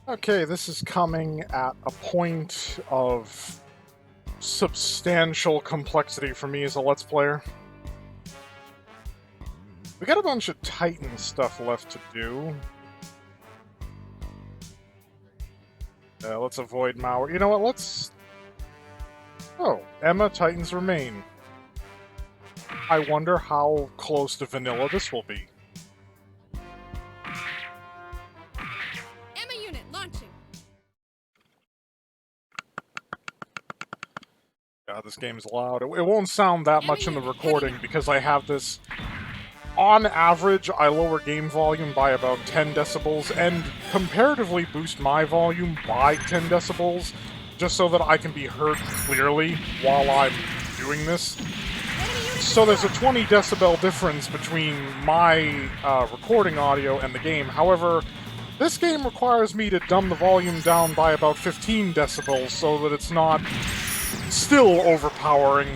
Okay, this is coming at a point of substantial complexity for me as a Let's Player. We got a bunch of Titan stuff left to do. Let's avoid malware. You know what, let's... Oh, Emma, Titans Remain. I wonder how close to vanilla this will be. Emma unit launching. God, this game's loud. It won't sound that much in the recording because I have this... On average, I lower game volume by about 10 decibels and comparatively boost my volume by 10 decibels just so that I can be heard clearly while I'm doing this. So there's a 20 decibel difference between my recording audio and the game. However, this game requires me to dumb the volume down by about 15 decibels so that it's not still overpowering.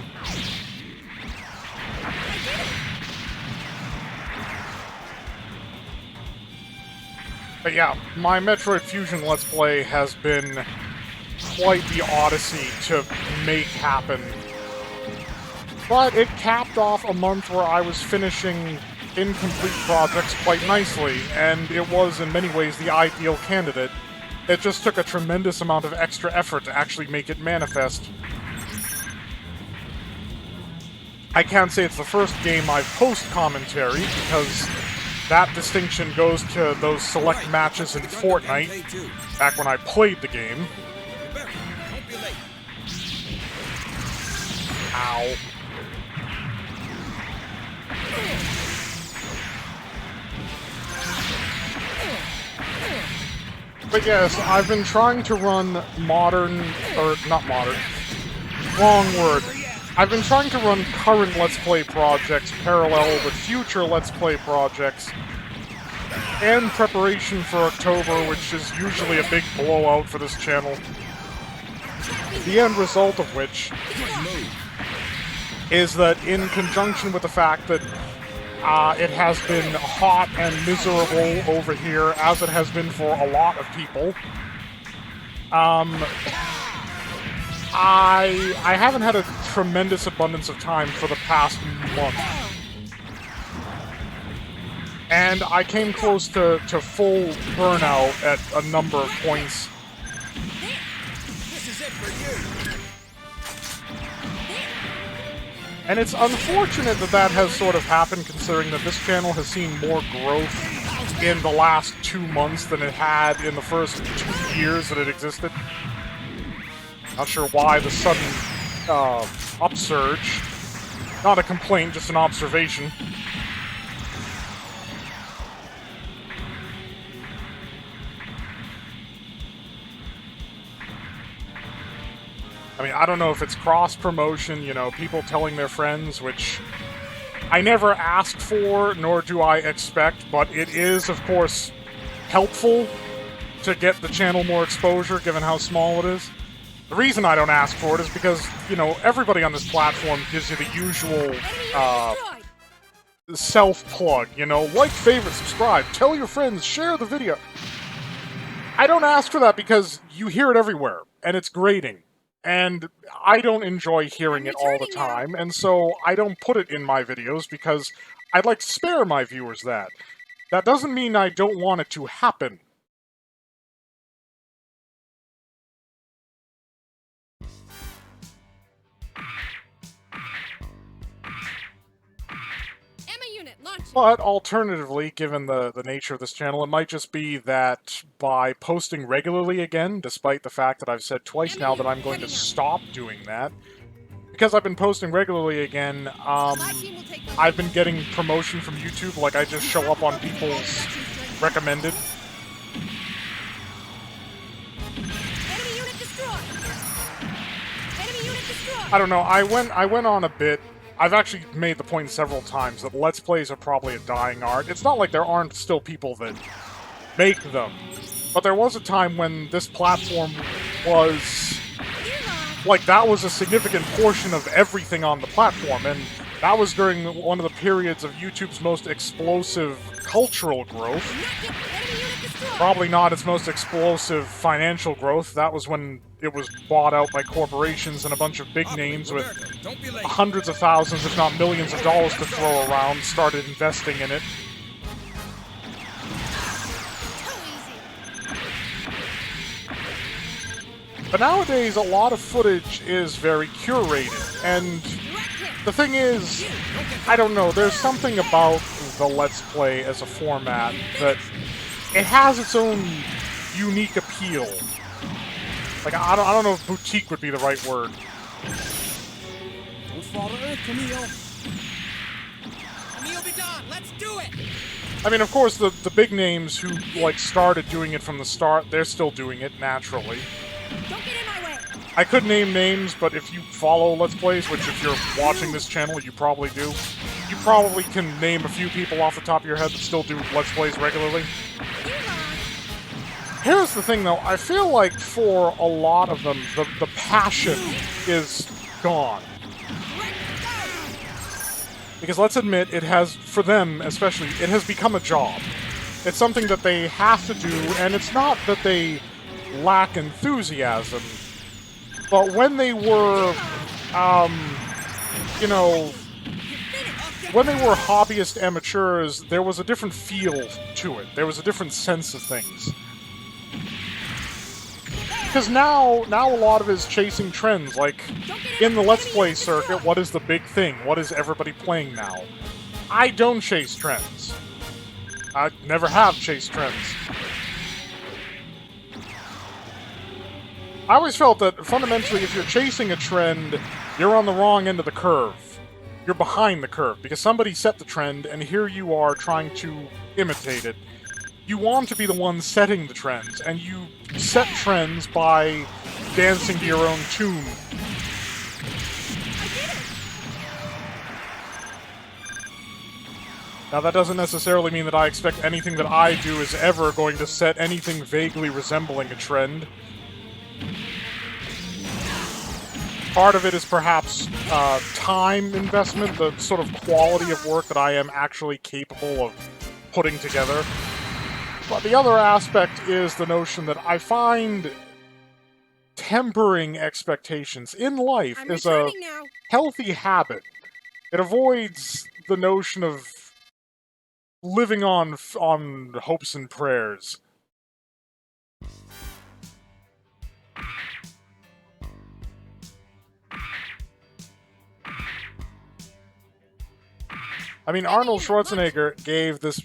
But yeah, my Metroid Fusion Let's Play has been quite the odyssey to make happen. But it capped off a month where I was finishing incomplete projects quite nicely, and it was in many ways the ideal candidate. It just took a tremendous amount of extra effort to actually make it manifest. I can't say it's the first game I've post-commentary, because that distinction goes to those select matches in Fortnite, back when I played the game. Ow. But yes, I've been trying to run modern, or not modern, wrong word. I've been trying to run current Let's Play projects parallel with future Let's Play projects and preparation for October, which is usually a big blowout for this channel. The end result of which is that in conjunction with the fact that it has been hot and miserable over here, as it has been for a lot of people, I haven't had a tremendous abundance of time for the past month. And I came close to full burnout at a number of points. This is it for you. And it's unfortunate that that has sort of happened, considering that this channel has seen more growth in the last 2 months than it had in the first 2 years that it existed. Not sure why the sudden upsurge. Not a complaint, just an observation. I mean, I don't know if it's cross-promotion, you know, people telling their friends, which I never ask for, nor do I expect, but it is, of course, helpful to get the channel more exposure, given how small it is. The reason I don't ask for it is because, you know, everybody on this platform gives you the usual self-plug, you know, like, favorite, subscribe, tell your friends, share the video. I don't ask for that because you hear it everywhere, and it's grating. And I don't enjoy hearing it all the time, and so I don't put it in my videos because I'd like to spare my viewers that. That doesn't mean I don't want it to happen. But alternatively, given the nature of this channel, it might just be that by posting regularly again, despite the fact that I've said twice now that I'm going to stop doing that, because I've been posting regularly again, I've been getting promotion from YouTube, like I just show up on people's recommended. I don't know, I went on a bit. I've actually made the point several times that Let's Plays are probably a dying art. It's not like there aren't still people that make them, but there was a time when this platform was... like, that was a significant portion of everything on the platform, and that was during one of the periods of YouTube's most explosive cultural growth. Probably not its most explosive financial growth. That was when it was bought out by corporations and a bunch of big names with Roberto, don't be late. hundreds of thousands, if not millions of dollars to throw around, started investing in it. But nowadays, a lot of footage is very curated, and the thing is, I don't know, there's something about the Let's Play as a format that it has its own unique appeal. Like, I don't know if boutique would be the right word. Don't fall to earth, Camille. Camille, be done. Let's do it. I mean, of course, the big names who, like, started doing it from the start, they're still doing it, naturally. Don't get in my way. I could name names, but if you follow Let's Plays, which if you're watching this channel, you probably do, you probably can name a few people off the top of your head that still do Let's Plays regularly. Here's the thing, though. I feel like for a lot of them, the passion is gone. Because let's admit, it has, for them especially, it has become a job. It's something that they have to do, and it's not that they lack enthusiasm, but when they were, you know, when they were hobbyist amateurs, there was a different feel to it. There was a different sense of things. Because now a lot of it is chasing trends, like, in the Let's Play circuit, what is the big thing? What is everybody playing now? I don't chase trends. I never have chased trends. I always felt that, fundamentally, if you're chasing a trend, you're on the wrong end of the curve. You're behind the curve, because somebody set the trend, and here you are trying to imitate it. You want to be the one setting the trends, and you set trends by dancing to your own tune. Now, that doesn't necessarily mean that I expect anything that I do is ever going to set anything vaguely resembling a trend. Part of it is perhaps time investment, the sort of quality of work that I am actually capable of putting together. But the other aspect is the notion that I find tempering expectations in life is a healthy habit. It avoids the notion of living on hopes and prayers. I mean, Arnold Schwarzenegger gave this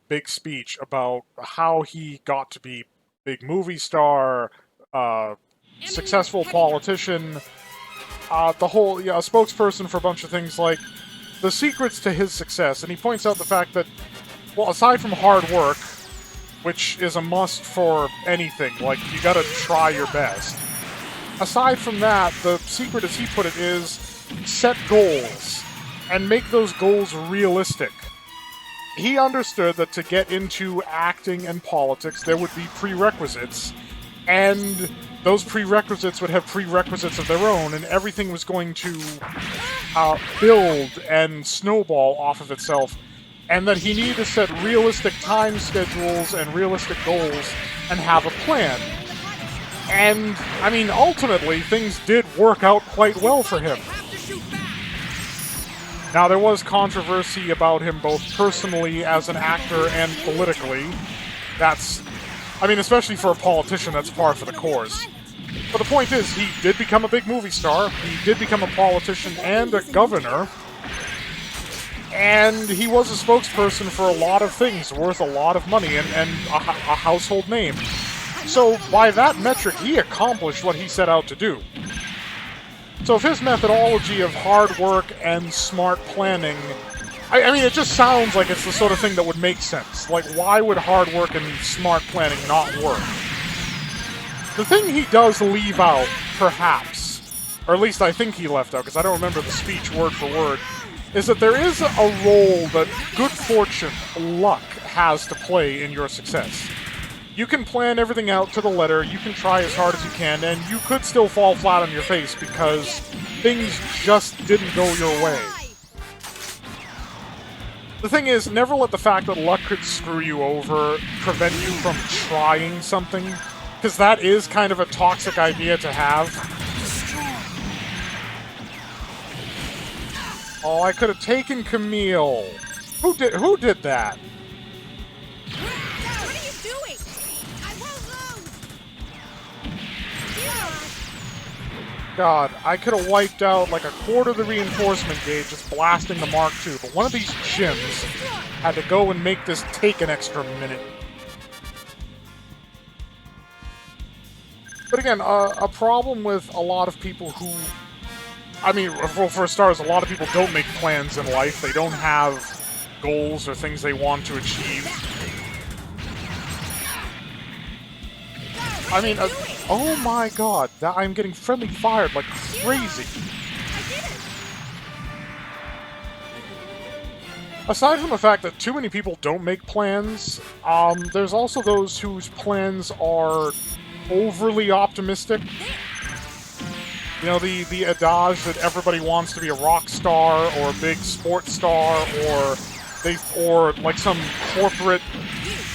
big speech about how he got to be big movie star, successful politician, the whole, a spokesperson for a bunch of things like the secrets to his success. And he points out the fact that, well, aside from hard work, which is a must for anything, like, you gotta try your best. Aside from that, the secret, as he put it, is set goals and make those goals realistic. He understood that to get into acting and politics, there would be prerequisites, and those prerequisites would have prerequisites of their own, and everything was going to build and snowball off of itself, and that he needed to set realistic time schedules and realistic goals and have a plan. And, I mean, ultimately, things did work out quite well for him. Now, there was controversy about him both personally as an actor and politically. That's, I mean, especially for a politician, that's par for the course. But the point is, he did become a big movie star, he did become a politician and a governor, and he was a spokesperson for a lot of things worth a lot of money and a household name. So, by that metric, he accomplished what he set out to do. So if his methodology of hard work and smart planning, I mean, it just sounds like it's the sort of thing that would make sense. Like, why would hard work and smart planning not work? The thing he does leave out, perhaps, or at least I think he left out, because I don't remember the speech word for word, is that there is a role that good fortune, luck, has to play in your success. You can plan everything out to the letter, you can try as hard as you can, and you could still fall flat on your face because things just didn't go your way. The thing is, never let the fact that luck could screw you over prevent you from trying something, because that is kind of a toxic idea to have. Oh, I could have taken Camille. Who did that? What are you doing? I won't lose. God, I could have wiped out like a quarter of the reinforcement gauge just blasting the Mark II, but one of these gyms had to go and make this take an extra minute. But again, a problem with a lot of people who... I mean, well, for starters, a lot of people don't make plans in life. They don't have goals or things they want to achieve. I mean, oh my god, I'm getting friendly fired like crazy. Aside from the fact that too many people don't make plans, there's also those whose plans are overly optimistic. You know, the adage that everybody wants to be a rock star or a big sports star or like some corporate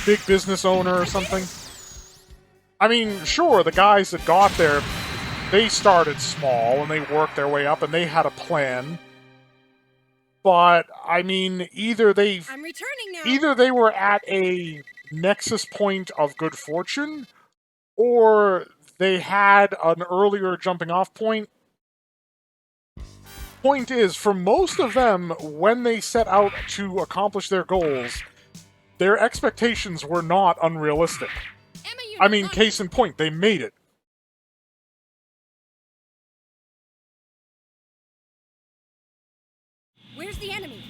big business owner or something. I mean, sure, the guys that got there, they started small and they worked their way up and they had a plan. But I mean, either they were at a nexus point of good fortune, or they had an earlier jumping off point. Point is, for most of them, when they set out to accomplish their goals, their expectations were not unrealistic. I mean, case in point, they made it. Where's the enemy?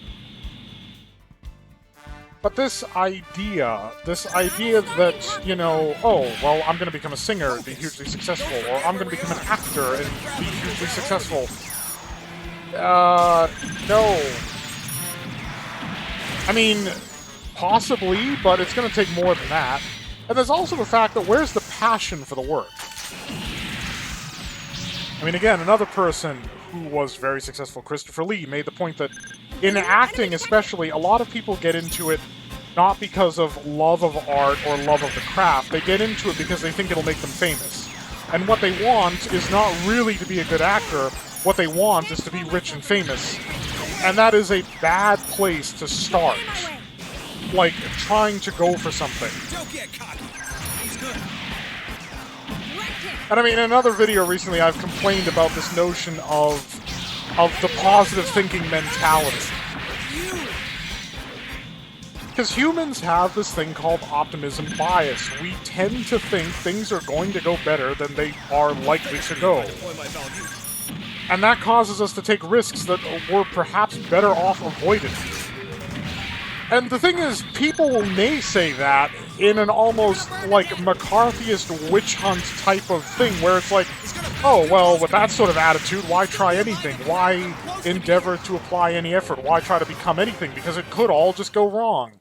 But this idea that, you know, oh, well, I'm going to become a singer and be hugely successful, or I'm going to become an actor and be hugely successful. No. I mean, possibly, but it's going to take more than that. And there's also the fact that where's the passion for the work? I mean, again, another person who was very successful, Christopher Lee, made the point that in acting especially, a lot of people get into it not because of love of art or love of the craft. They get into it because they think it'll make them famous. And what they want is not really to be a good actor. What they want is to be rich and famous. And that is a bad place to start. Like, trying to go for something. And I mean, in another video recently, I've complained about this notion of the positive thinking mentality. Because humans have this thing called optimism bias. We tend to think things are going to go better than they are likely to go. And that causes us to take risks that were perhaps better off avoided. And the thing is, people may say that in an almost, like, McCarthyist witch hunt type of thing, where it's like, oh, well, with that sort of attitude, why try anything? Why endeavor to apply any effort? Why try to become anything? Because it could all just go wrong.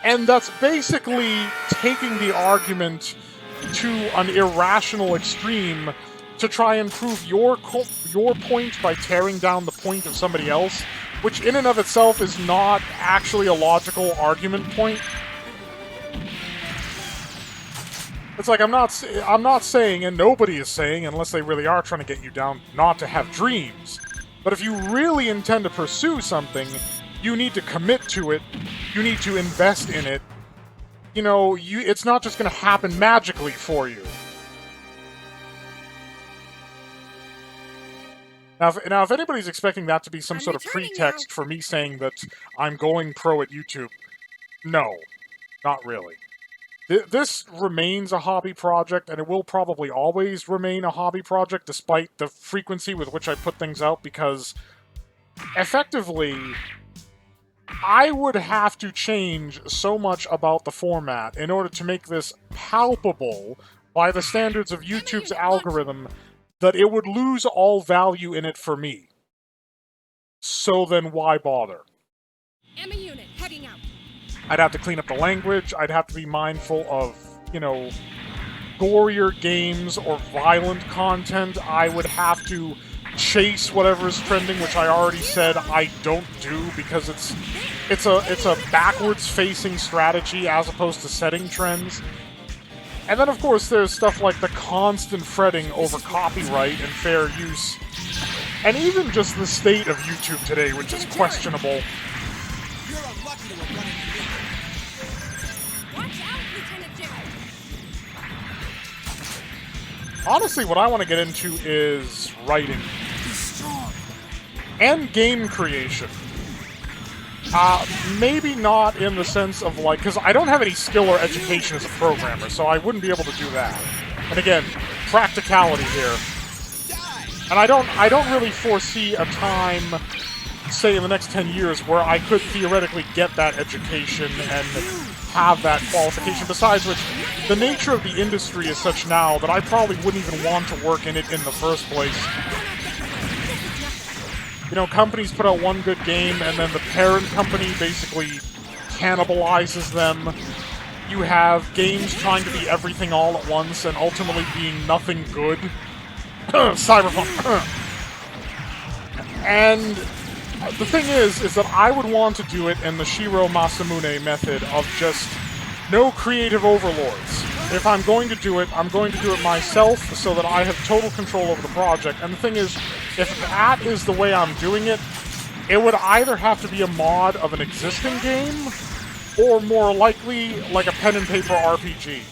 And that's basically taking the argument to an irrational extreme to try and prove your point by tearing down the point of somebody else, which in and of itself is not actually a logical argument point. It's like, I'm not saying, and nobody is saying, unless they really are trying to get you down, not to have dreams. But if you really intend to pursue something, you need to commit to it, you need to invest in it. You know, it's not just going to happen magically for you. Now, if anybody's expecting that to be some sort of pretext for me saying that I'm going pro at YouTube, no, not really. This remains a hobby project, and it will probably always remain a hobby project, despite the frequency with which I put things out, because, effectively, I would have to change so much about the format in order to make this palpable by the standards of YouTube's algorithm that it would lose all value in it for me. So then why bother? Ammo unit heading out. I'd have to clean up the language, I'd have to be mindful of, you know, gorier games or violent content. I would have to chase whatever is trending, which I already said I don't do because it's it's a backwards-facing strategy as opposed to setting trends. And then, of course, there's stuff like the constant fretting over copyright and fair use. And even just the state of YouTube today, which is questionable. You're unlucky to have run into me. Watch out, Lieutenant Jerry. Honestly, what I want to get into is writing. Be strong. And game creation. Maybe not in the sense of, like, because I don't have any skill or education as a programmer, so I wouldn't be able to do that. And again, practicality here. And I don't really foresee a time, say in the next 10 years, where I could theoretically get that education and have that qualification. Besides which, the nature of the industry is such now that I probably wouldn't even want to work in it in the first place. You know, companies put out one good game, and then the parent company basically cannibalizes them. You have games trying to be everything all at once, and ultimately being nothing good. Cyberpunk. And the thing is that I would want to do it in the Shiro Masamune method of just no creative overlords. If I'm going to do it, I'm going to do it myself so that I have total control over the project. And the thing is, if that is the way I'm doing it, it would either have to be a mod of an existing game, or more likely, like a pen and paper RPG.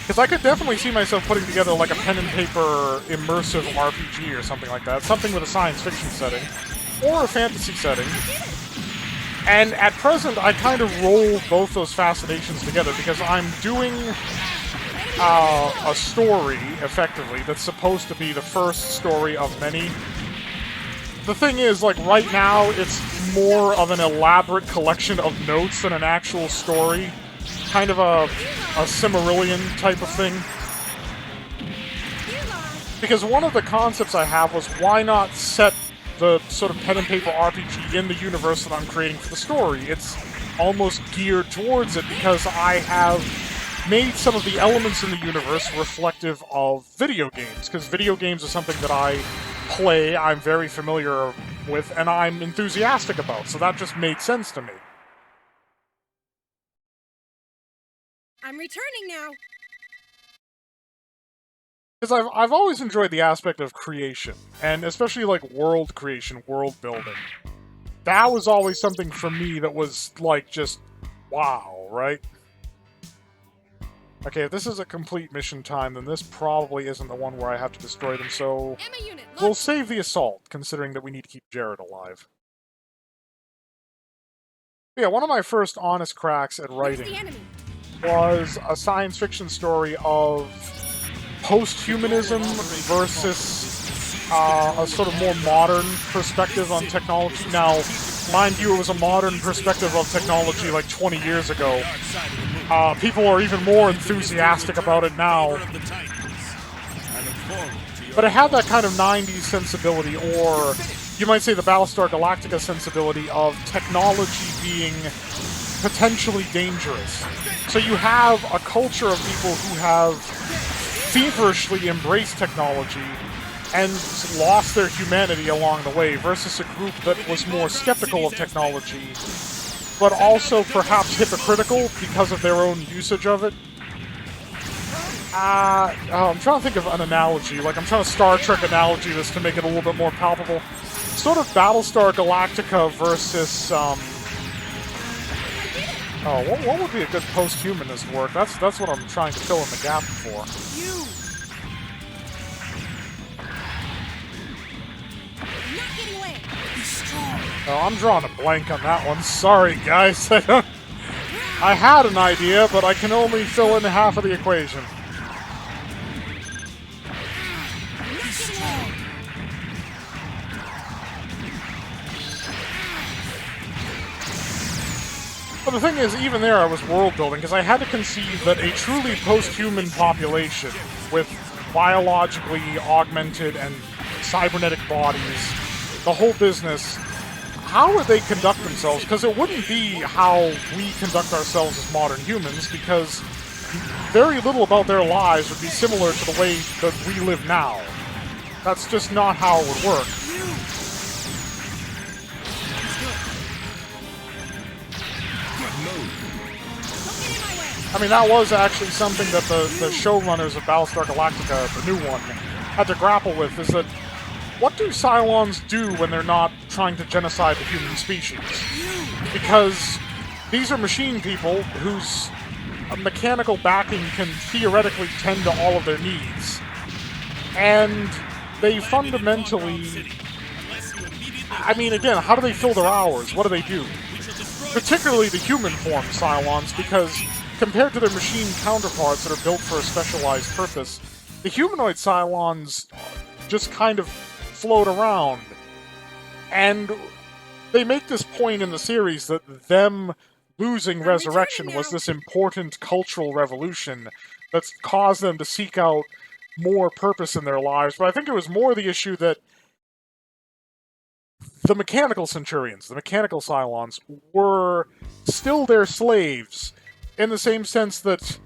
Because I could definitely see myself putting together like a pen and paper immersive RPG or something like that. Something with a science fiction setting, or a fantasy setting. And at present, I kind of roll both those fascinations together because I'm doing a story, effectively, that's supposed to be the first story of many. The thing is, like, right now, it's more of an elaborate collection of notes than an actual story. Kind of a Silmarillion type of thing. Because one of the concepts I have was, why not set the sort of pen and paper RPG in the universe that I'm creating for the story? It's almost geared towards it because I have made some of the elements in the universe reflective of video games. Because video games are something that I play, I'm very familiar with, and I'm enthusiastic about. So that just made sense to me. I'm returning now. Because I've always enjoyed the aspect of creation, and especially like world creation, world building. That was always something for me that was like just wow, right? Okay, if this is a complete mission time, then this probably isn't the one where I have to destroy them, so Emma unit, look. we'll save the assault, considering that we need to keep Jared alive. Yeah, one of my first honest cracks at Where's writing the enemy? was a science fiction story of post-humanism versus a sort of more modern perspective on technology. Now, mind you, it was a modern perspective of technology like 20 years ago. People are even more enthusiastic about it now. But it had that kind of 90s sensibility, or you might say the Battlestar Galactica sensibility of technology being potentially dangerous. So you have a culture of people who have feverishly embraced technology and lost their humanity along the way, versus a group that was more skeptical of technology, but also perhaps hypocritical because of their own usage of it. I'm trying to think of an analogy. Like, I'm trying to Star Trek analogy this to make it a little bit more palpable. Sort of Battlestar Galactica versus, what would be a good post-humanist work? That's what I'm trying to fill in the gap for. You. Not getting away. Be strong. Oh, I'm drawing a blank on that one. Sorry, guys. I had an idea, but I can only fill in half of the equation. Be strong. But the thing is, even there I was world building, because I had to conceive that a truly post-human population with biologically augmented and cybernetic bodies, the whole business, how would they conduct themselves? Because it wouldn't be how we conduct ourselves as modern humans, because very little about their lives would be similar to the way that we live now. That's just not how it would work. I mean, that was actually something that the showrunners of Battlestar Galactica, the new one, had to grapple with, is that what do Cylons do when they're not trying to genocide the human species? Because these are machine people whose mechanical backing can theoretically tend to all of their needs. And they fundamentally... I mean, again, how do they fill their hours? What do they do? Particularly the human form Cylons, because compared to their machine counterparts that are built for a specialized purpose, the humanoid Cylons just kind of float around. And they make this point in the series that them losing resurrection was this important cultural revolution that's caused them to seek out more purpose in their lives. But I think it was more the issue that the mechanical Centurions, the mechanical Cylons, were still their slaves, in the same sense that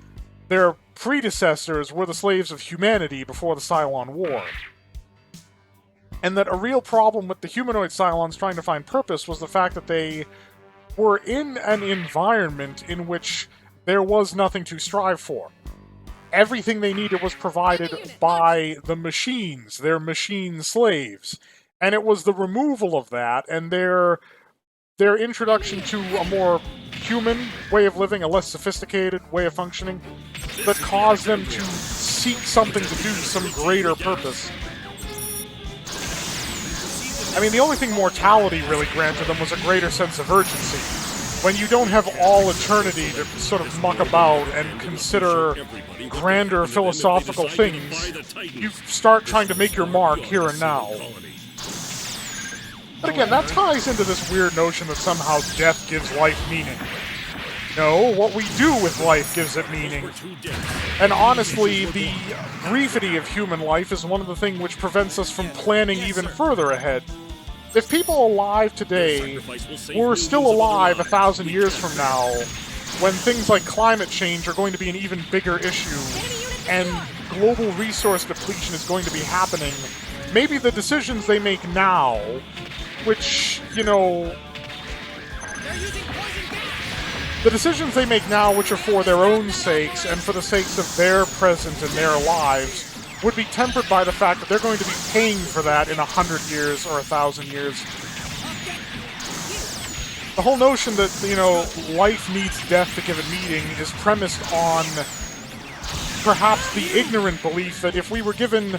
their predecessors were the slaves of humanity before the Cylon War. And that a real problem with the humanoid Cylons trying to find purpose was the fact that they were in an environment in which there was nothing to strive for. Everything they needed was provided by the machines, their machine slaves. And it was the removal of that and their introduction to a more human way of living, a less sophisticated way of functioning, that caused them to seek something to do, some greater purpose. I mean, the only thing mortality really granted them was a greater sense of urgency. When you don't have all eternity to sort of muck about and consider grander philosophical things, you start trying to make your mark here and now. But again, that ties into this weird notion that somehow death gives life meaning. No, what we do with life gives it meaning. And honestly, the briefity of human life is one of the things which prevents us from planning even further ahead. If people alive today were still alive 1,000 years from now, when things like climate change are going to be an even bigger issue, and global resource depletion is going to be happening, maybe the decisions they make now, which, you know... The decisions they make now, which are for their own sakes, and for the sakes of their present and their lives, would be tempered by the fact that they're going to be paying for that in 100 years or 1,000 years. The whole notion that, you know, life needs death to give it meaning is premised on perhaps the ignorant belief that if we were given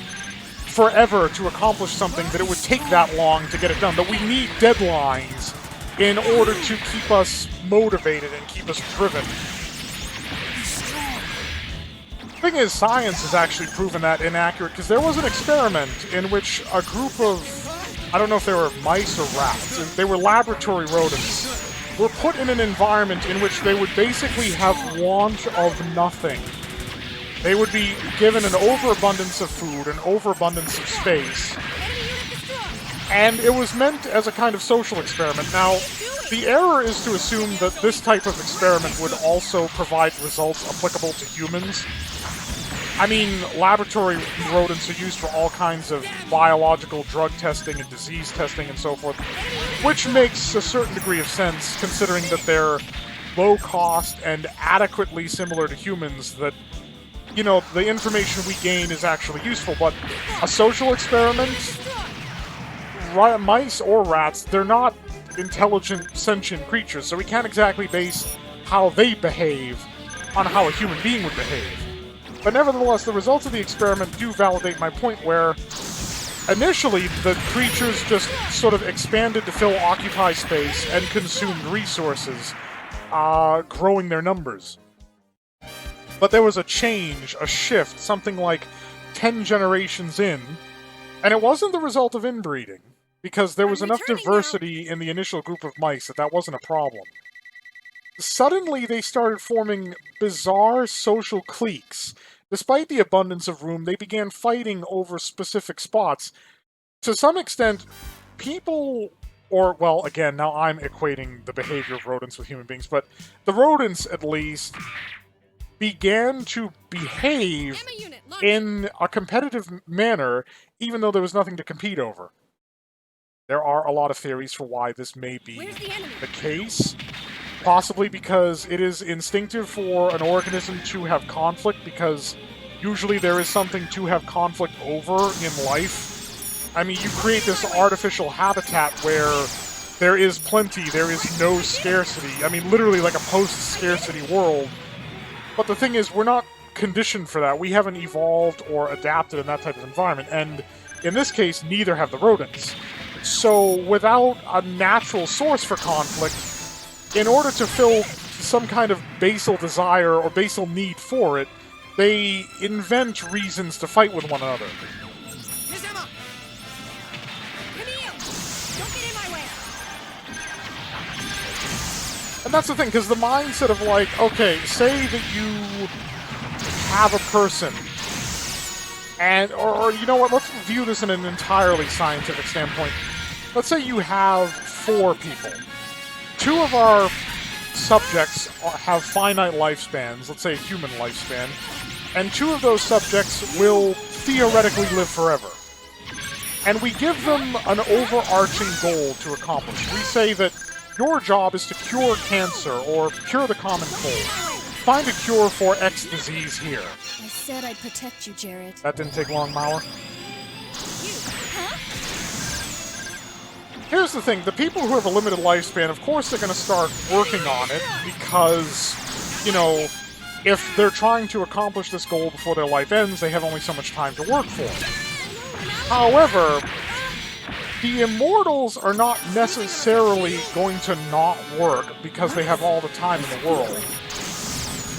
forever to accomplish something, that it would take that long to get it done, that we need deadlines in order to keep us motivated and keep us driven. The thing is, science has actually proven that inaccurate, because there was an experiment in which a group of, I don't know if they were mice or rats, and they were laboratory rodents, were put in an environment in which they would basically have want of nothing. They would be given an overabundance of food, an overabundance of space, and it was meant as a kind of social experiment. Now, the error is to assume that this type of experiment would also provide results applicable to humans. I mean, laboratory rodents are used for all kinds of biological drug testing and disease testing and so forth, which makes a certain degree of sense, considering that they're low cost and adequately similar to humans, that, you know, the information we gain is actually useful. But a social experiment, mice or rats, they're not intelligent, sentient creatures, so we can't exactly base how they behave on how a human being would behave. But nevertheless, the results of the experiment do validate my point, where initially the creatures just sort of expanded to fill occupied space and consumed resources, growing their numbers. But there was a change, a shift, something like 10 generations in, and it wasn't the result of inbreeding, because there was enough diversity in the initial group of mice that wasn't a problem. Suddenly, they started forming bizarre social cliques. Despite the abundance of room, they began fighting over specific spots. To some extent, people, or, well, again, now I'm equating the behavior of rodents with human beings, but the rodents, at least, began to behave in a competitive manner, even though there was nothing to compete over. There are a lot of theories for why this may be the case. Possibly because it is instinctive for an organism to have conflict, because usually there is something to have conflict over in life. I mean, you create this artificial habitat where there is plenty, there is no scarcity. I mean, literally like a post-scarcity world. But the thing is, we're not conditioned for that. We haven't evolved or adapted in that type of environment. And in this case, neither have the rodents. So without a natural source for conflict, in order to fill some kind of basal desire or basal need for it, they invent reasons to fight with one another. Miss Emma! Camille! Don't get in my way! And that's the thing, because the mindset of like, okay, say that you have a person, and, or you know what, let's view this in an entirely scientific standpoint. Let's say you have 4 people. 2 of our subjects have finite lifespans, let's say a human lifespan, and 2 of those subjects will theoretically live forever. And we give them an overarching goal to accomplish. We say that your job is to cure cancer or cure the common cold. Find a cure for X disease here. I said I'd protect you, Jared. That didn't take long, Mauer. Huh? Here's the thing, the people who have a limited lifespan, of course they're going to start working on it because, you know, if they're trying to accomplish this goal before their life ends, they have only so much time to work for it. However, the immortals are not necessarily going to not work because they have all the time in the world.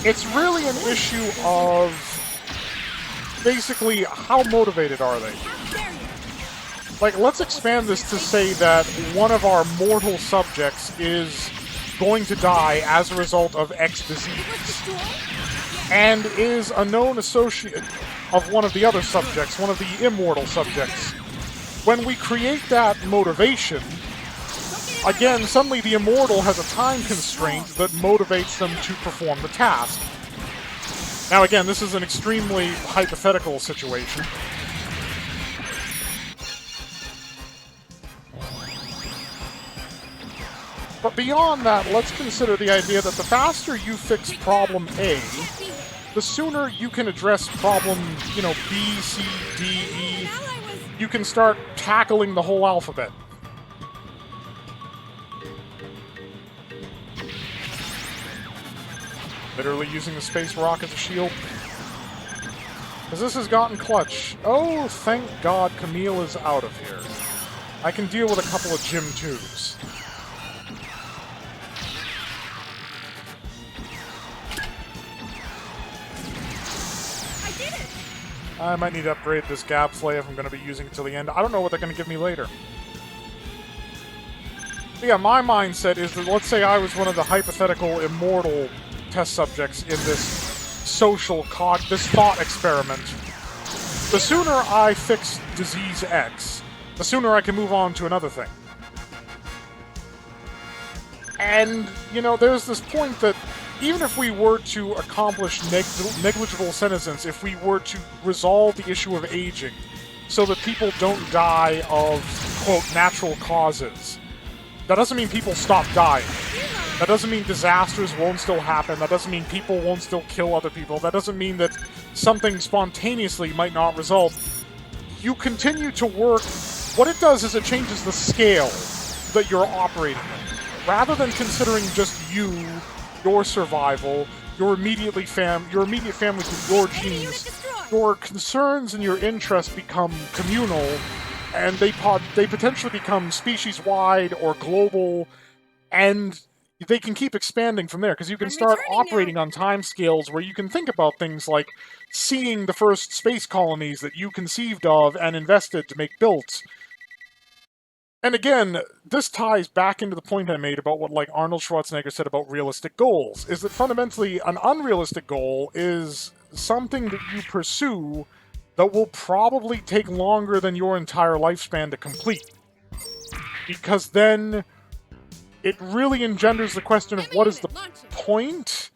It's really an issue of basically how motivated are they? Like, let's expand this to say that one of our mortal subjects is going to die as a result of X disease, and is a known associate of one of the other subjects, one of the immortal subjects. When we create that motivation, again, suddenly the immortal has a time constraint that motivates them to perform the task. Now again, this is an extremely hypothetical situation. But beyond that, let's consider the idea that the faster you fix problem A, the sooner you can address problem, you know, B, C, D, E. You can start tackling the whole alphabet. Literally using the space rock as a shield. Because this has gotten clutch. Oh, thank God Camille is out of here. I can deal with a couple of Gym 2s. I might need to upgrade this Gab Flay if I'm going to be using it till the end. I don't know what they're going to give me later. But yeah, my mindset is that, let's say I was one of the hypothetical immortal test subjects in this this thought experiment. The sooner I fix disease X, the sooner I can move on to another thing. And, you know, there's this point that even if we were to accomplish negligible senescence, if we were to resolve the issue of aging so that people don't die of, quote, natural causes, that doesn't mean people stop dying. That doesn't mean disasters won't still happen. That doesn't mean people won't still kill other people. That doesn't mean that something spontaneously might not result. You continue to work. What it does is it changes the scale that you're operating in. Rather than considering just you, your survival, your immediate family through your genes, your concerns and your interests become communal, and they potentially become species-wide or global, and they can keep expanding from there, because you can start operating on time scales where you can think about things like seeing the first space colonies that you conceived of and invested to make built. And again, this ties back into the point I made about what, like, Arnold Schwarzenegger said about realistic goals, is that fundamentally an unrealistic goal is something that you pursue that will probably take longer than your entire lifespan to complete. Because then it really engenders the question of what is the point?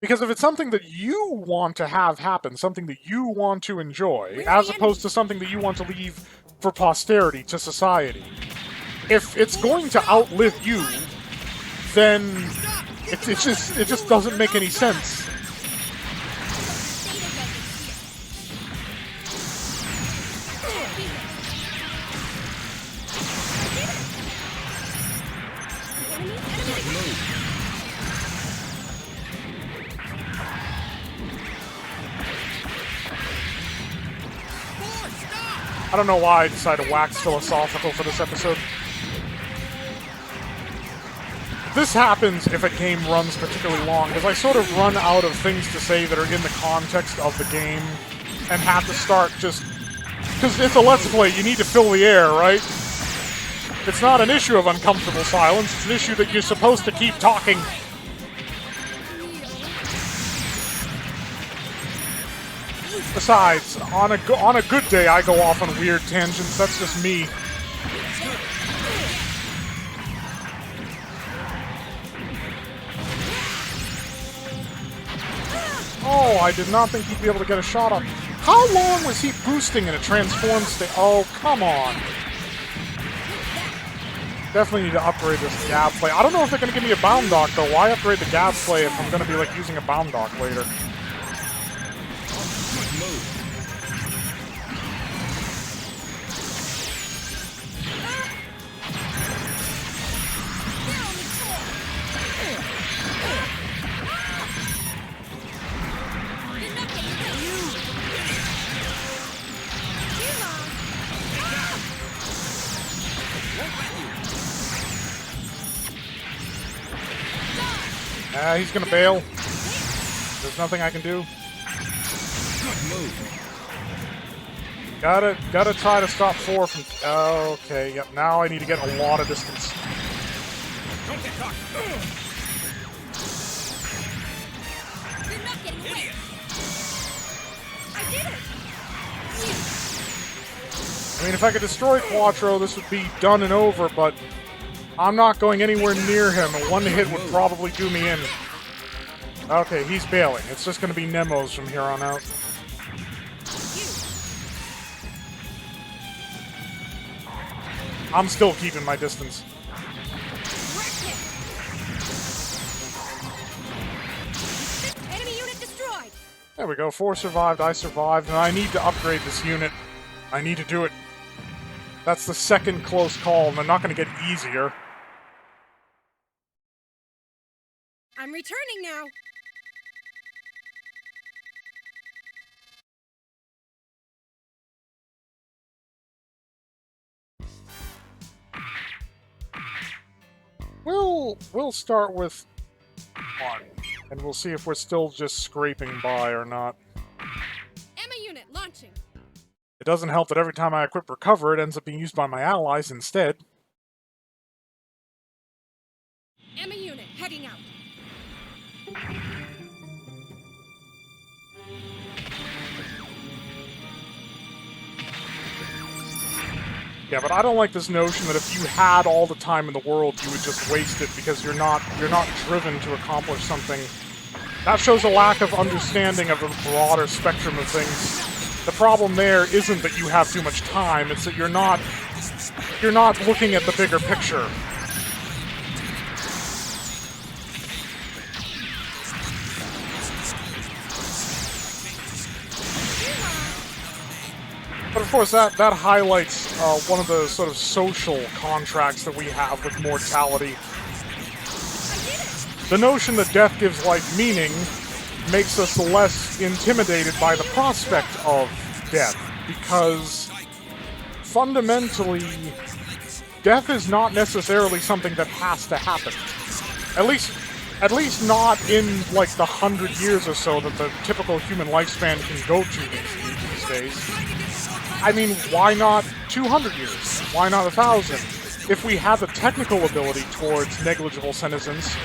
Because if it's something that you want to have happen, something that you want to enjoy, as opposed to something that you want to leave for posterity, to society, if it's going to outlive you, then it just doesn't make any sense. I don't know why I decided to wax philosophical for this episode. This happens if a game runs particularly long, because I sort of run out of things to say that are in the context of the game, and have to start just... Because it's a Let's Play, you need to fill the air, right? It's not an issue of uncomfortable silence, it's an issue that you're supposed to keep talking. Besides, on a good day, I go off on weird tangents. That's just me. Oh, I did not think he'd be able to get a shot on. How long was he boosting in a transformed state? Oh, come on. Definitely need to upgrade this Gab play. I don't know if they're going to give me a Bound Dock, though. Why upgrade the Gab play if I'm going to be, like, using a Bound Dock later? He's gonna bail. There's nothing I can do. Gotta try to stop 4 from... Okay, yep, now I need to get a lot of distance. Don't get caught. You're not getting away. I did it. I mean, if I could destroy Quattro, this would be done and over, but I'm not going anywhere near him, and one hit would probably do me in. Okay, he's bailing. It's just going to be Nemos from here on out. I'm still keeping my distance. Enemy unit destroyed. There we go. 4 survived, I survived, and I need to upgrade this unit. I need to do it. That's the second close call, and they're not going to get easier. I'm returning now. We'll start with 1, and we'll see if we're still just scraping by or not. Emma unit launching. It doesn't help that every time I equip Recover, it ends up being used by my allies instead. Emma unit heading out. Yeah, but I don't like this notion that if you had all the time in the world, you would just waste it because you're not driven to accomplish something. That shows a lack of understanding of the broader spectrum of things. The problem there isn't that you have too much time, it's that you're not looking at the bigger picture. But of course, that highlights one of the sort of social contracts that we have with mortality. The notion that death gives life meaning makes us less intimidated by the prospect of death, because fundamentally, death is not necessarily something that has to happen. At least not in, like, the 100 years or so that the typical human lifespan can go to these days. I mean, why not 200 years? Why not 1,000? If we had the technical ability towards negligible senescence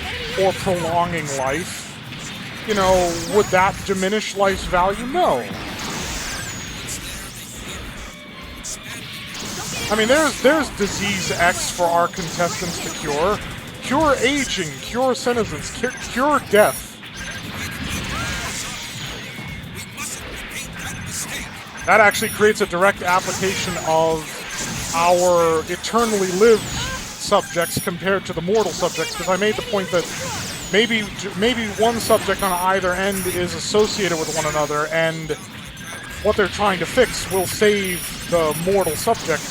or prolonging life, you know, would that diminish life's value? No. I mean, there's Disease X for our contestants to cure. Cure aging, cure senescence, cure death. That actually creates a direct application of our eternally lived subjects compared to the mortal subjects, because I made the point that maybe one subject on either end is associated with one another, and what they're trying to fix will save the mortal subject.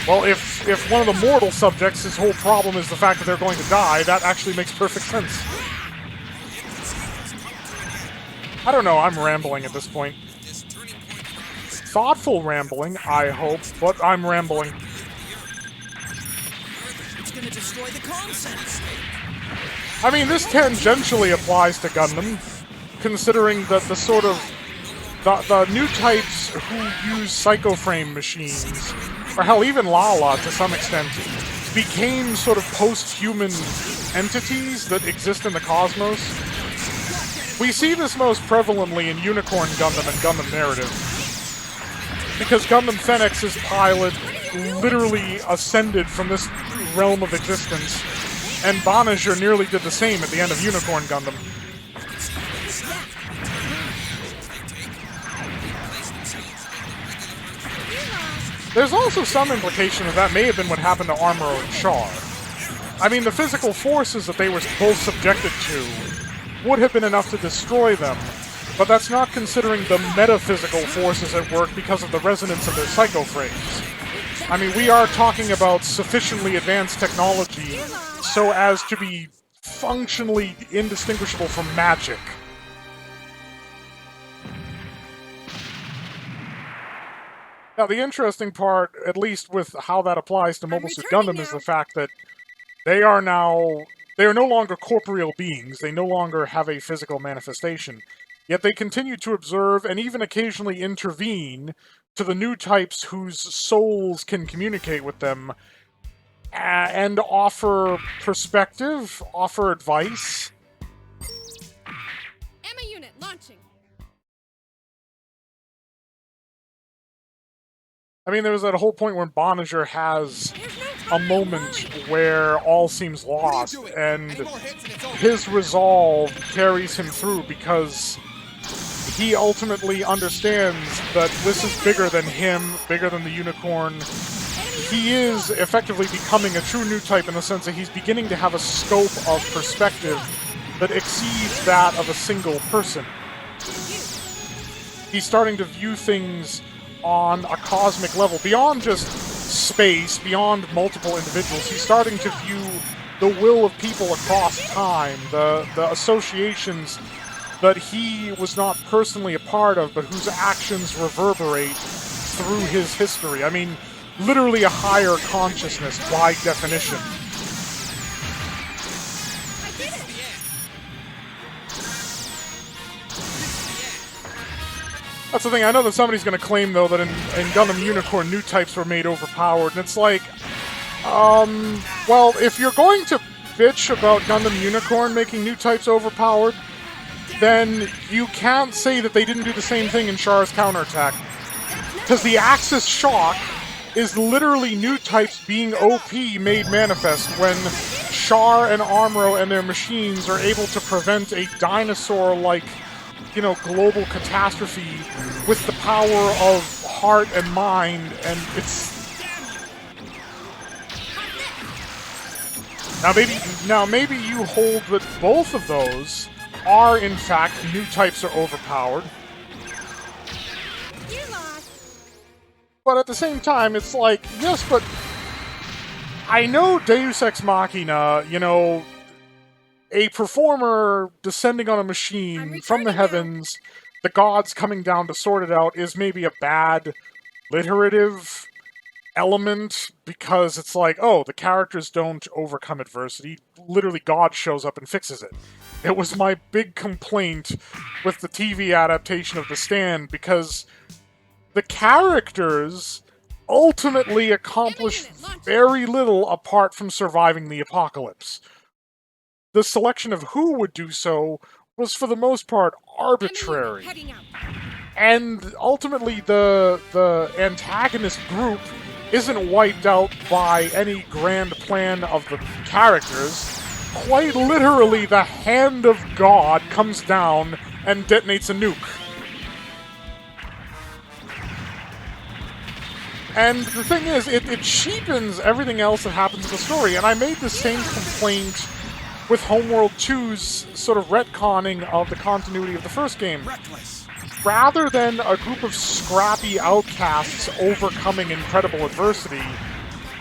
Well, if one of the mortal subjects, his whole problem is the fact that they're going to die, that actually makes perfect sense. I don't know, I'm rambling at this point. Thoughtful rambling, I hope, but I'm rambling. It's gonna destroy the concepts. I mean, this tangentially applies to Gundam, considering that the sort of the new types who use psychoframe machines, or hell, even Lala to some extent, became sort of post-human entities that exist in the cosmos. We see this most prevalently in Unicorn Gundam and Gundam Narrative, because Gundam Fenix's pilot literally ascended from this realm of existence, and Banagher nearly did the same at the end of Unicorn Gundam. There's also some implication that may have been what happened to Armoro and Char. I mean, the physical forces that they were both subjected to would have been enough to destroy them, but that's not considering the metaphysical forces at work because of the resonance of their psychoframes. I mean, we are talking about sufficiently advanced technology so as to be functionally indistinguishable from magic. Now, the interesting part, at least with how that applies to Mobile Suit Gundam, is the fact that they are no longer corporeal beings. They no longer have a physical manifestation. Yet they continue to observe and even occasionally intervene to the new types whose souls can communicate with them and offer perspective, offer advice. Emma unit launching. I mean, there was that whole point where Banagher has a moment where all seems lost, and his resolve carries him through because he ultimately understands that this is bigger than him, bigger than the Unicorn. He is effectively becoming a true new type in the sense that he's beginning to have a scope of perspective that exceeds that of a single person. He's starting to view things on a cosmic level, beyond just space, beyond multiple individuals. He's starting to view the will of people across time, the associations that he was not personally a part of, but whose actions reverberate through his history. I mean, literally a higher consciousness by definition. That's the thing, I know that somebody's going to claim, though, that in Gundam Unicorn, new types were made overpowered, and it's like, well, if you're going to bitch about Gundam Unicorn making new types overpowered, then you can't say that they didn't do the same thing in Char's counterattack. Because the Axis Shock is literally new types being OP made manifest when Char and Armoro and their machines are able to prevent a dinosaur-like, you know, global catastrophe with the power of heart and mind, and it's... Now maybe you hold that both of those are, in fact, new types are overpowered. But at the same time, it's like, yes, but I know Deus Ex Machina, you know, a performer descending on a machine from the heavens, the gods coming down to sort it out, is maybe a bad literative element, because it's like, oh, the characters don't overcome adversity. Literally, God shows up and fixes it. It was my big complaint with the TV adaptation of The Stand, because the characters ultimately accomplish very little apart from surviving the apocalypse. The selection of who would do so was, for the most part, arbitrary. And ultimately, the antagonist group isn't wiped out by any grand plan of the characters. Quite literally, the hand of God comes down and detonates a nuke. And the thing is, it cheapens everything else that happens in the story, and I made the same complaint with Homeworld 2's sort of retconning of the continuity of the first game. Reckless. Rather than a group of scrappy outcasts overcoming incredible adversity,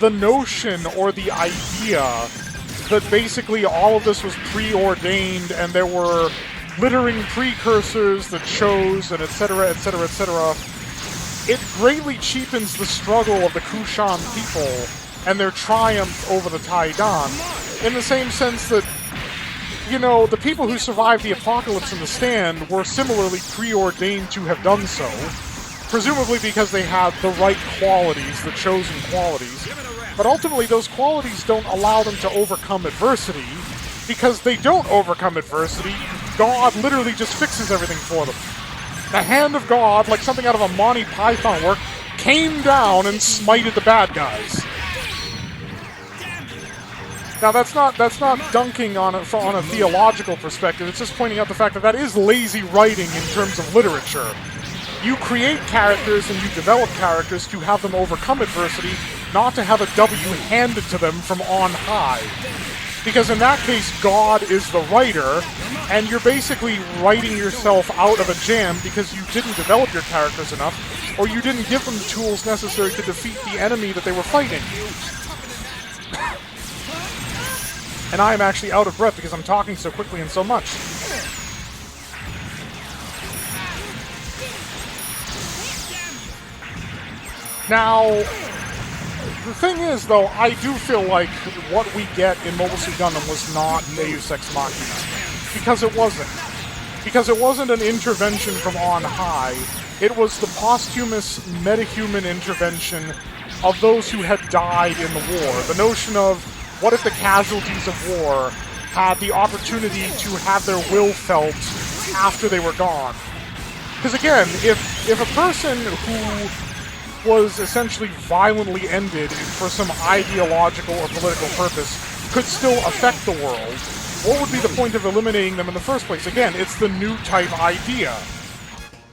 the notion or the idea that basically all of this was preordained and there were littering precursors that chose, and etc., etc., etc., it greatly cheapens the struggle of the Kushan people and their triumph over the Taidan, in the same sense that, you know, the people who survived the apocalypse in the Stand were similarly preordained to have done so, presumably because they had the right qualities, the chosen qualities, but ultimately those qualities don't allow them to overcome adversity, because they don't overcome adversity, God literally just fixes everything for them. The hand of God, like something out of a Monty Python work, came down and smited the bad guys. Now that's not dunking on it on a theological perspective. It's just pointing out the fact that that is lazy writing in terms of literature. You create characters and you develop characters to have them overcome adversity, not to have a W handed to them from on high. Because in that case, God is the writer, and you're basically writing yourself out of a jam because you didn't develop your characters enough, or you didn't give them the tools necessary to defeat the enemy that they were fighting. And I am actually out of breath because I'm talking so quickly and so much. Now, the thing is, though, I do feel like what we get in Mobile Suit Gundam was not Deus Ex Machina. Because it wasn't. Because it wasn't an intervention from on high. It was the posthumous, metahuman intervention of those who had died in the war. The notion of, what if the casualties of war had the opportunity to have their will felt after they were gone? Because again, if a person who was essentially violently ended for some ideological or political purpose could still affect the world, what would be the point of eliminating them in the first place? Again, it's the new type idea.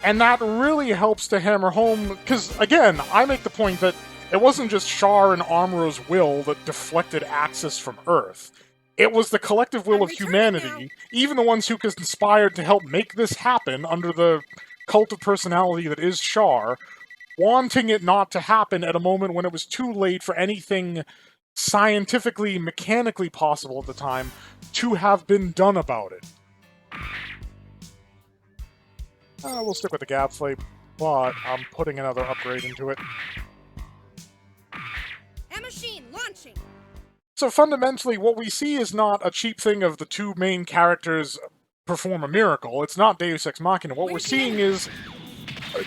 And that really helps to hammer home, because again, I make the point that it wasn't just Char and Amro's will that deflected Axis from Earth. It was the collective will of humanity, even the ones who conspired to help make this happen under the cult of personality that is Char, wanting it not to happen at a moment when it was too late for anything scientifically, mechanically possible at the time to have been done about it. We'll stick with the Gab Flame, but I'm putting another upgrade into it. machine launching. So fundamentally, what we see is not a cheap thing of the two main characters perform a miracle. It's not Deus Ex Machina. What we're seeing is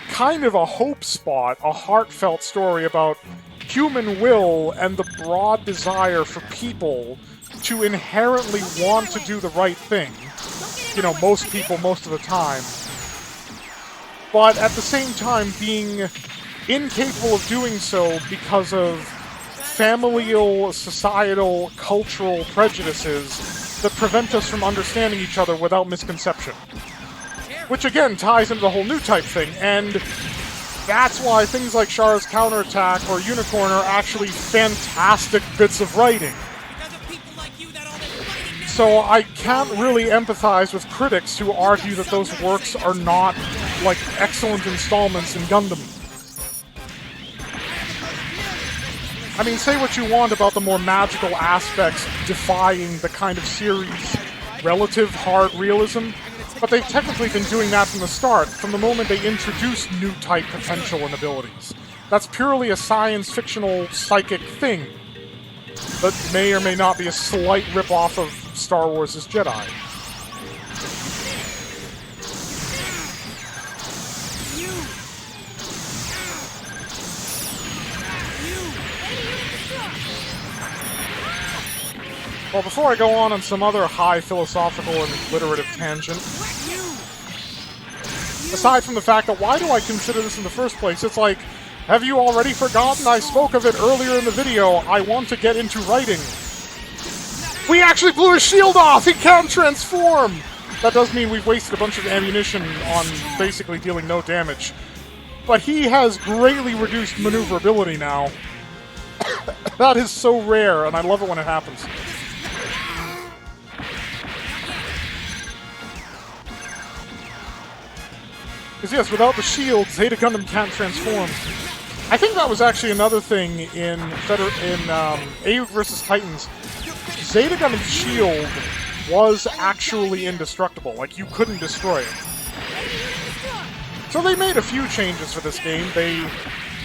kind of a hope spot, a heartfelt story about human will and the broad desire for people to inherently want to do the right thing. You know, most people, most of the time. But at the same time being incapable of doing so because of familial, societal, cultural prejudices that prevent us from understanding each other without misconception. Which again ties into the whole new type thing, and that's why things like Char's Counterattack or Unicorn are actually fantastic bits of writing. So I can't really empathize with critics who argue that those works are not, like, excellent installments in Gundam. I mean, say what you want about the more magical aspects defying the kind of series' relative hard realism, but they've technically been doing that from the start, from the moment they introduced new type potential and abilities. That's purely a science-fictional psychic thing that may or may not be a slight rip-off of Star Wars' Jedi. Well, before I go on some other high philosophical and alliterative tangent, aside from the fact that why do I consider this in the first place, it's like, have you already forgotten I spoke of it earlier in the video? I want to get into writing. We actually blew his shield off! He can't transform! That does mean we've wasted a bunch of ammunition on basically dealing no damage. But he has greatly reduced maneuverability now. That is so rare, and I love it when it happens. Because yes, without the shield, Zeta Gundam can't transform. I think that was actually another thing in AU vs. Titans. Zeta Gundam's shield was actually indestructible. Like, you couldn't destroy it. So they made a few changes for this game. They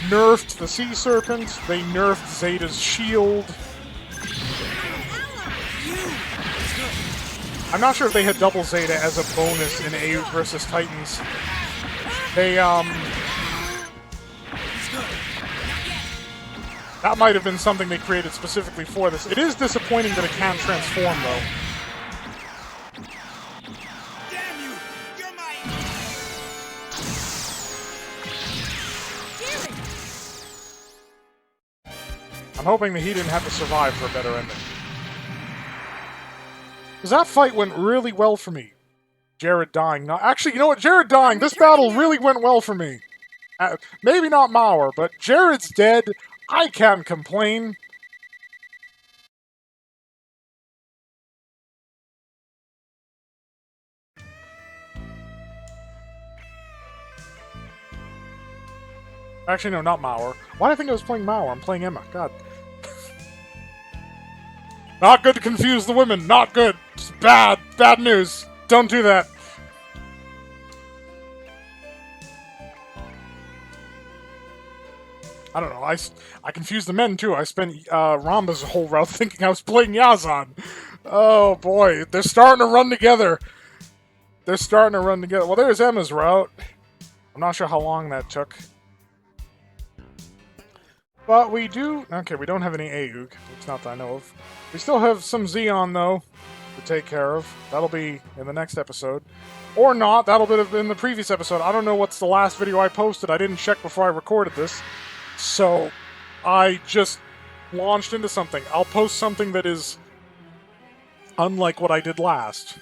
nerfed the Sea Serpent. They nerfed Zeta's shield. I'm not sure if they had double Zeta as a bonus in AU vs. Titans. They, that might have been something they created specifically for this. It is disappointing that it can't transform, though. Damn you! You're my... I'm hoping that he didn't have to survive for a better ending. Because that fight went really well for me. Jared dying. No, actually, you know what? Jared dying. This battle really went well for me. Maybe not Mauer, but Jared's dead. I can't complain. Actually, no, not Mauer. Why did I think I was playing Mauer? I'm playing Emma. God. Not good to confuse the women. Not good. It's bad. Bad news. Don't do that. I don't know. I confused the men too. I spent Ramba's whole route thinking I was playing Yazan. Oh boy, they're starting to run together. They're starting to run together. Well, there's Emma's route. I'm not sure how long that took. But we do... Okay, we don't have any Aug. It's not that I know of. We still have some Xeon, though, to take care of. That'll be in the next episode. Or not. That'll be in the previous episode. I don't know what's the last video I posted. I didn't check before I recorded this. So, I just launched into something. I'll post something that is unlike what I did last.